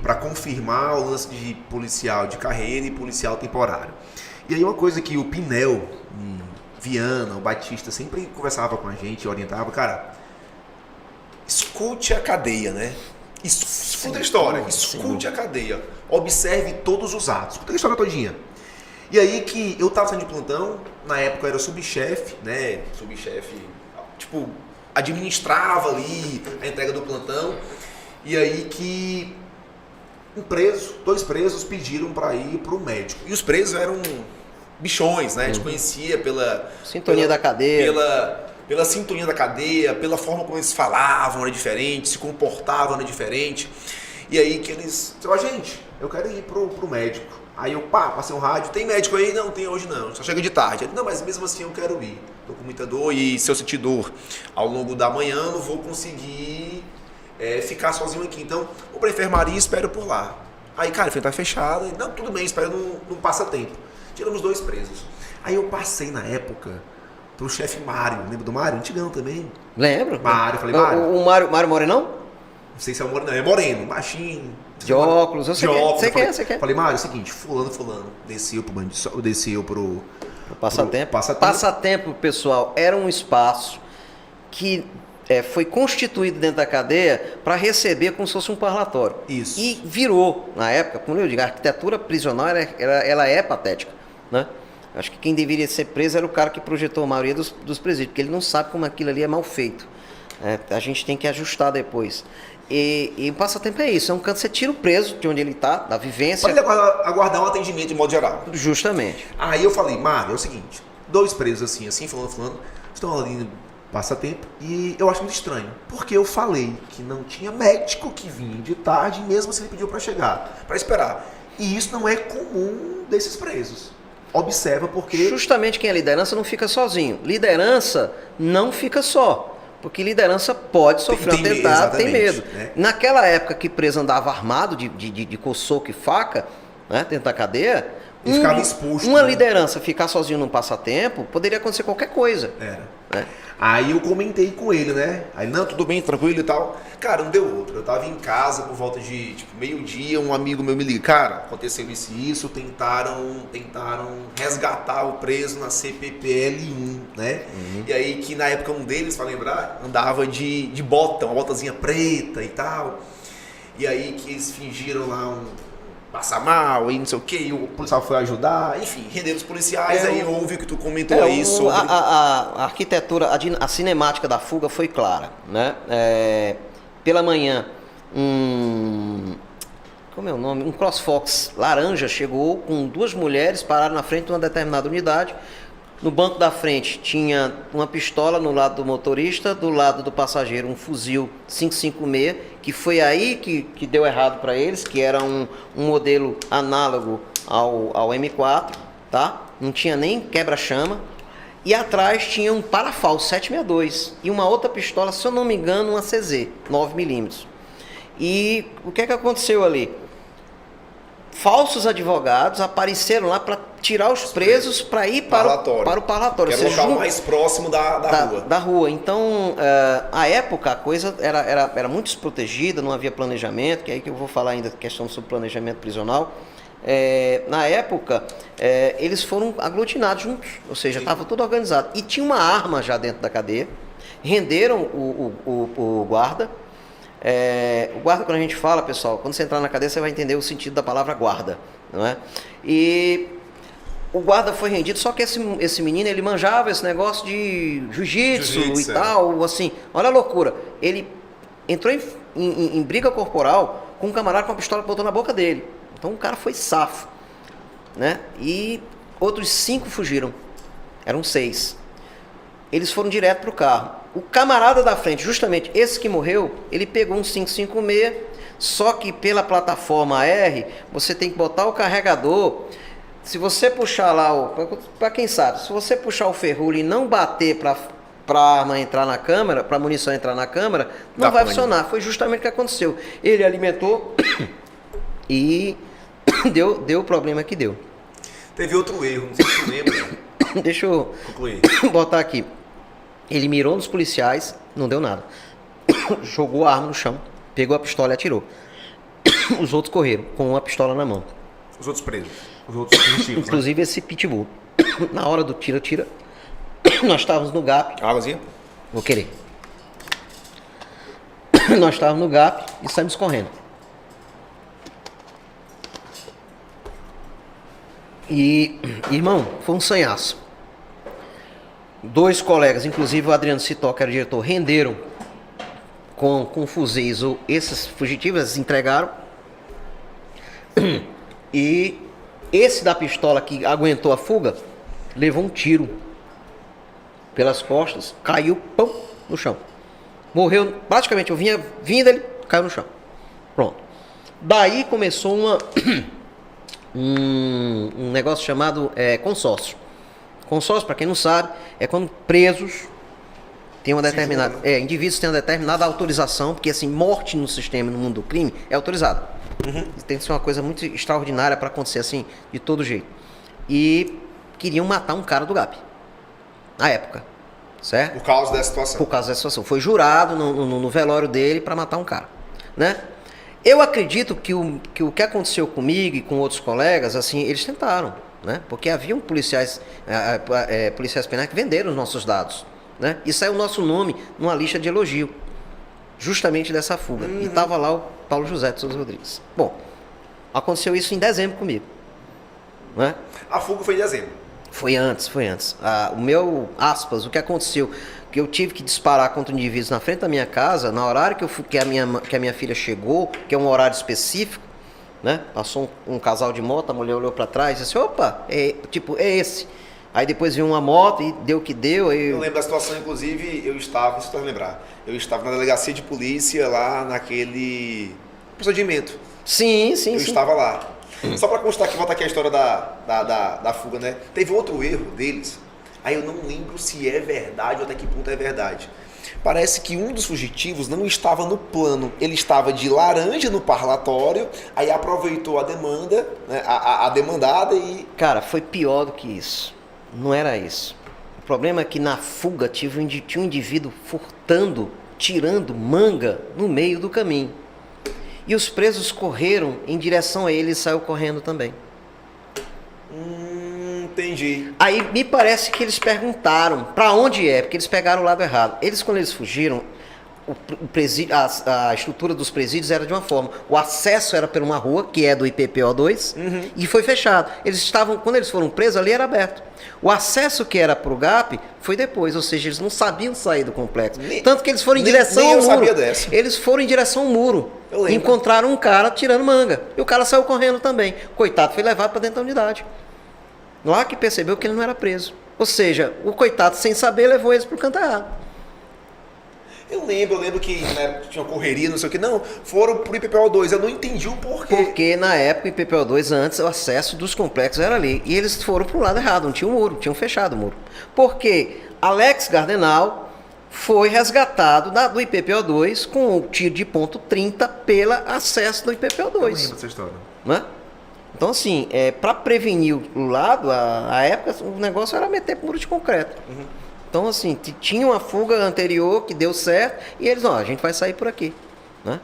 para confirmar o lance de policial de carreira e policial temporário. E aí uma coisa que o Pinel, Viana, o Batista sempre conversava com a gente, orientava, cara, escute a cadeia, né? Escute a história, escute a cadeia, observe todos os atos, escute a história todinha. E aí que eu tava saindo de plantão, na época eu era subchefe, né? Subchefe, tipo, administrava ali a entrega do plantão. E aí que dois presos pediram para ir pro médico. E os presos eram bichões, né? A gente conhecia pela sintonia da cadeia. Pela sintonia da cadeia, pela forma como eles falavam era diferente, se comportavam era diferente. E aí que eles disseram, gente, eu quero ir pro médico. Aí eu, passei um rádio, tem médico aí? Não, tem hoje não, só chega de tarde. Ele, não, mas mesmo assim eu quero ir. Tô com muita dor e se eu sentir dor ao longo da manhã, não vou conseguir ficar sozinho aqui. Então, vou pra enfermaria e espero por lá. Aí, cara, a frente tá fechada. Não, tudo bem, espero não passa tempo. Tiramos 2 presos. Aí eu passei na época pro chefe Mário. Lembra do Mário? Antigão também. Lembro. Mário, falei, Mário. O Mário Morenão? Não sei se é o Moreno, não, é moreno, baixinho. De óculos, eu sei que é. Você quer. Falei, Mário, é o seguinte, fulano, desceu pro passatempo. Passatempo, pessoal, era um espaço que foi constituído dentro da cadeia para receber como se fosse um parlatório. Isso. E virou, na época, como eu digo, a arquitetura prisional ela é patética, né? Acho que quem deveria ser preso era o cara que projetou a maioria dos presídios, porque ele não sabe como aquilo ali é mal feito. A gente tem que ajustar depois. E o passatempo é isso, é um canto que você tira o preso de onde ele está, da vivência. Para ele aguardar um atendimento de modo geral. Justamente. Aí eu falei, Mário, é o seguinte, 2 presos assim, falando, estão ali no passatempo e eu acho muito estranho, porque eu falei que não tinha médico que vinha de tarde, mesmo se ele pediu para chegar, para esperar. E isso não é comum desses presos. Observa porque... Justamente quem é liderança não fica sozinho. Liderança não fica só. Porque liderança pode sofrer um atentado, tem medo. Né? Naquela época que preso andava armado de soco e faca, né, dentro da cadeia, ficava exposto. Uma liderança ficar sozinho num passatempo, poderia acontecer qualquer coisa. Era. Né? Aí eu comentei com ele, né? Aí, não, tudo bem, tranquilo e tal. Cara, não deu outro. Eu tava em casa por volta de meio-dia, um amigo meu me liga. Cara, aconteceu isso, tentaram resgatar o preso na CPPL-1, né? E aí que na época um deles, pra lembrar, andava de bota, uma botazinha preta e tal. E aí que eles fingiram lá passar mal e não sei o que, e o policial foi ajudar, enfim, renderam os policiais, aí houve o que tu comentou aí sobre... A arquitetura, a cinemática da fuga foi clara, né? Pela manhã, como é o nome? Um CrossFox laranja chegou com 2 mulheres, pararam na frente de uma determinada unidade. No banco da frente tinha uma pistola no lado do motorista, do lado do passageiro um fuzil 5.56, que foi aí que deu errado para eles, que era um modelo análogo ao M4, tá? Não tinha nem quebra-chama. E atrás tinha um parafal 7.62 e uma outra pistola, se eu não me engano, uma CZ 9mm. E o que aconteceu ali? Falsos advogados apareceram lá para tirar os presos para ir para o parlatório. Que era o local mais próximo da rua. Então, à época, a coisa era muito desprotegida, não havia planejamento, que é aí que eu vou falar ainda questão sobre planejamento prisional. Na época, eles foram aglutinados juntos, ou seja, estava tudo organizado. E tinha uma arma já dentro da cadeia, renderam o guarda. O guarda, quando a gente fala, pessoal, quando você entrar na cadeia, você vai entender o sentido da palavra guarda, não é? E o guarda foi rendido, só que esse menino, ele manjava esse negócio de jiu-jitsu e tal, assim, olha a loucura. Ele entrou em briga corporal com um camarada com uma pistola que botou na boca dele. Então o cara foi safo, né? E outros 5 fugiram, eram 6. Eles foram direto para o carro. O camarada da frente, justamente esse que morreu, ele pegou um 5.56, só que pela plataforma R, você tem que botar o carregador. Se você puxar lá, para quem sabe, se você puxar o ferrolho e não bater para a arma entrar na câmera, para a munição entrar na câmera, não vai funcionar. Foi justamente o que aconteceu. Ele alimentou e deu o problema que deu. Teve outro erro, não sei se tu lembra. Deixa eu botar aqui. Ele mirou nos policiais, não deu nada. Jogou a arma no chão, pegou a pistola e atirou. Os outros correram com uma pistola na mão. Os outros presos. Os outros fugitivos, Inclusive esse pitbull. Na hora do tira-tira, nós estávamos no GAP. Águazinha? Vou querer. Nós estávamos no GAP e saímos correndo. E, irmão, foi um sanhaço. 2 colegas, inclusive o Adriano Citó, que era o diretor, renderam com fuzis esses fugitivos, eles entregaram. E esse da pistola que aguentou a fuga, levou um tiro pelas costas, caiu, pão, no chão. Morreu, praticamente, eu vinha dele, caiu no chão. Pronto. Daí começou um negócio chamado consórcio. Consórcio, para quem não sabe, é quando presos têm uma determinada... indivíduos têm uma determinada autorização, porque assim, morte no sistema, no mundo do crime, é autorizada. Tem que ser uma coisa muito extraordinária para acontecer assim, de todo jeito. E queriam matar um cara do GAP. Na época. Certo? Por causa dessa situação. Por causa dessa situação. Foi jurado no velório dele para matar um cara. Né? Eu acredito que o que aconteceu comigo e com outros colegas, assim, eles tentaram. Né? Porque haviam policiais penais que venderam os nossos dados. Né? E saiu o nosso nome numa lista de elogio. Justamente dessa fuga. E estava lá o Paulo José de Souza Rodrigues. Bom, aconteceu isso em dezembro comigo. Né? A fuga foi em dezembro. Foi antes. O meu, aspas, o que aconteceu, que eu tive que disparar contra indivíduos na frente da minha casa, na horário que a minha filha chegou, que é um horário específico, né? Passou um casal de moto, a mulher olhou para trás e disse, opa, é esse. Aí depois veio uma moto e deu o que deu. Eu lembro da situação, inclusive, eu estava na delegacia de polícia lá naquele procedimento. Sim. Eu estava lá. Só para constar aqui, volta aqui a história da fuga, né? Teve outro erro deles, aí eu não lembro se é verdade ou até que ponto é verdade. Parece que um dos fugitivos não estava no plano, ele estava de laranja no parlatório, aí aproveitou a demanda, né, a demandada e... Cara, foi pior do que isso. Não era isso. O problema é que na fuga tinha um indivíduo furtando, tirando manga no meio do caminho. E os presos correram em direção a ele e saiu correndo também. Entendi. Aí me parece que eles perguntaram para onde é, porque eles pegaram o lado errado. Quando eles fugiram, a estrutura dos presídios era de uma forma. O acesso era por uma rua, que é do IPPO2, e foi fechado. Quando eles foram presos, ali era aberto. O acesso que era para o GAP foi depois, ou seja, eles não sabiam sair do complexo. Tanto que eles foram em direção ao muro. Sabia dessa. Eles foram em direção ao muro. Eu lembro. Encontraram um cara tirando manga. E o cara saiu correndo também. Coitado, foi levado para dentro da unidade. Lá que percebeu que ele não era preso. Ou seja, o coitado, sem saber, levou eles para o canto errado. Eu lembro que né, tinha uma correria, não sei o que. Não, foram pro IPPO2. Eu não entendi o porquê. Porque na época, o IPPO2, antes, o acesso dos complexos era ali. E eles foram pro lado errado, não tinha um muro, tinham fechado o muro. Porque Alex Gardenal foi resgatado do IPPO2 com o tiro de ponto 30 pela acesso do IPPO2. Eu lembro dessa história. Né? Então, assim, para prevenir o lado, a época, o negócio era meter muro de concreto. Então, assim, tinha uma fuga anterior que deu certo e eles, a gente vai sair por aqui. Né?